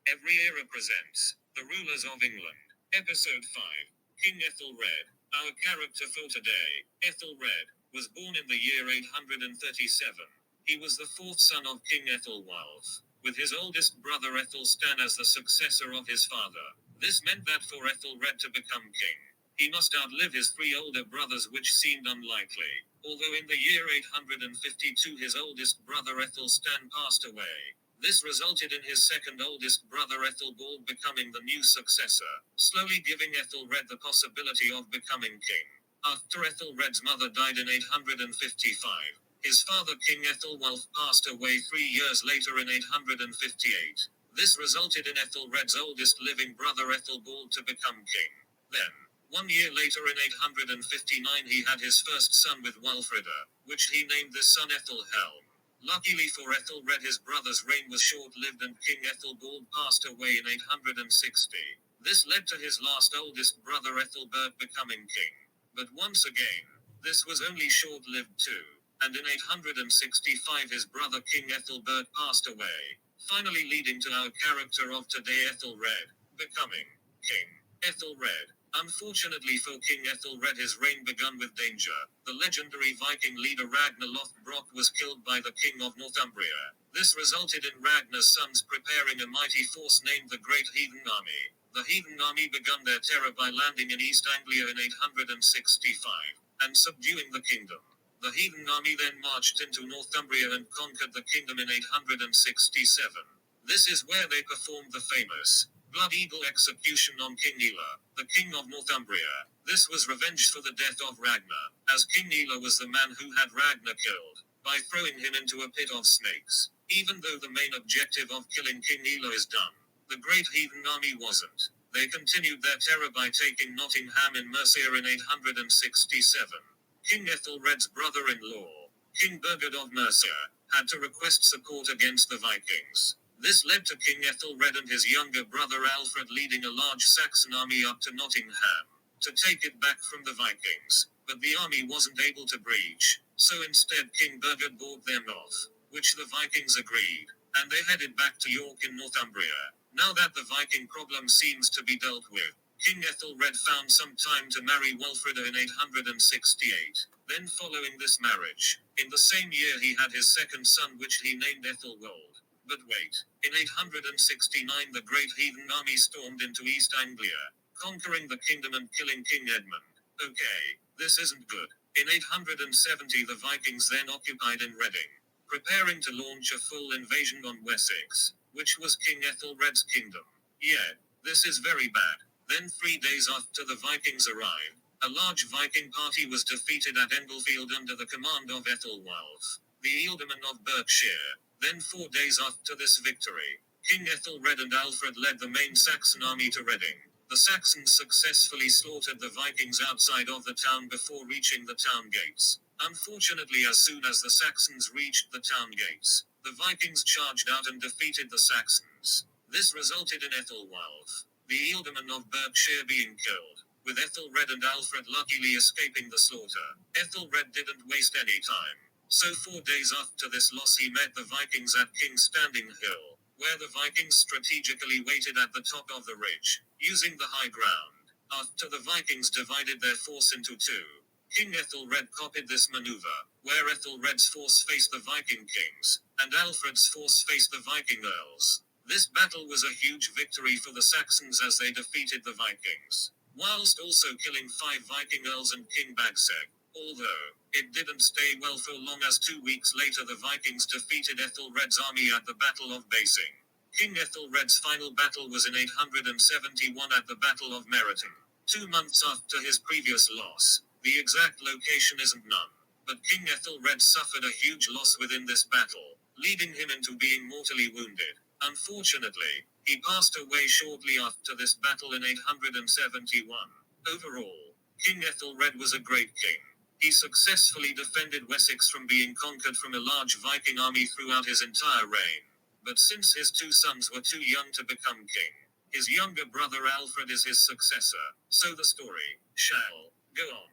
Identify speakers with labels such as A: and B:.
A: Every Era presents The Rulers of England. Episode 5. King Ethelred. Our character for today, Ethelred, was born in the year 837. He was the fourth son of King Ethelwulf, with his oldest brother Ethelstan as the successor of his father. This meant that for Ethelred to become king, he must outlive his three older brothers, which seemed unlikely. Although in the year 852 his oldest brother Ethelstan passed away, this resulted in his second oldest brother Ethelbald becoming the new successor, slowly giving Ethelred the possibility of becoming king. After Ethelred's mother died in 855, his father King Ethelwulf passed away 3 years later in 858. This resulted in Ethelred's oldest living brother Ethelbald to become king. Then, 1 year later in 859 he had his first son with Wulfrida, which he named this son Ethelhelm. Luckily for Ethelred, his brother's reign was short-lived and King Ethelbald passed away in 860. This led to his last oldest brother Ethelbert becoming king. But once again, this was only short-lived too, and in 865 his brother King Ethelbert passed away, finally leading to our character of today, Ethelred, becoming king. Ethelred. Unfortunately for King Ethelred, his reign began with danger. The legendary Viking leader Ragnar Lothbrok was killed by the king of Northumbria. This resulted in Ragnar's sons preparing a mighty force named the Great Heathen Army. The Heathen Army began their terror by landing in East Anglia in 865, and subduing the kingdom. The Heathen Army then marched into Northumbria and conquered the kingdom in 867. This is where they performed the famous Blood Eagle execution on King Nela, the king of Northumbria. This was revenge for the death of Ragnar, as King Nela was the man who had Ragnar killed, by throwing him into a pit of snakes. Even though the main objective of killing King Nela is done, the Great Heathen Army wasn't. They continued their terror by taking Nottingham in Mercia in 867. King Ethelred's brother-in-law, King Burgred of Mercia, had to request support against the Vikings. This led to King Ethelred and his younger brother Alfred leading a large Saxon army up to Nottingham, to take it back from the Vikings, but the army wasn't able to breach, so instead King Burgred bought them off, which the Vikings agreed, and they headed back to York in Northumbria. Now that the Viking problem seems to be dealt with, King Ethelred found some time to marry Wulfrida in 868. Then following this marriage, in the same year he had his second son, which he named Ethelwold. But wait, in 869 the Great Heathen Army stormed into East Anglia, conquering the kingdom and killing King Edmund. Okay, this isn't good. In 870 the Vikings then occupied in Reading, preparing to launch a full invasion on Wessex, which was King Ethelred's kingdom. Yeah, this is very bad. Then 3 days after the Vikings arrived, a large Viking party was defeated at Englefield under the command of Ethelwulf, the Ealdorman of Berkshire. Then 4 days after this victory, King Ethelred and Alfred led the main Saxon army to Reading. The Saxons successfully slaughtered the Vikings outside of the town before reaching the town gates. Unfortunately, as soon as the Saxons reached the town gates, the Vikings charged out and defeated the Saxons. This resulted in Ethelwulf, the Ealdorman of Berkshire, being killed, with Ethelred and Alfred luckily escaping the slaughter. Ethelred didn't waste any time. So 4 days after this loss he met the Vikings at King's Standing Hill, where the Vikings strategically waited at the top of the ridge, using the high ground. After the Vikings divided their force into two, King Ethelred copied this maneuver, where Ethelred's force faced the Viking kings, and Alfred's force faced the Viking earls. This battle was a huge victory for the Saxons as they defeated the Vikings, whilst also killing 5 Viking earls and King Bagseg. Although, it didn't stay well for long, as 2 weeks later the Vikings defeated Ethelred's army at the Battle of Basing. King Ethelred's final battle was in 871 at the Battle of Meriton, 2 months after his previous loss. The exact location isn't known, but King Ethelred suffered a huge loss within this battle, leading him into being mortally wounded. Unfortunately, he passed away shortly after this battle in 871. Overall, King Ethelred was a great king. He successfully defended Wessex from being conquered from a large Viking army throughout his entire reign. But since his 2 sons were too young to become king, his younger brother Alfred is his successor, so the story shall go on.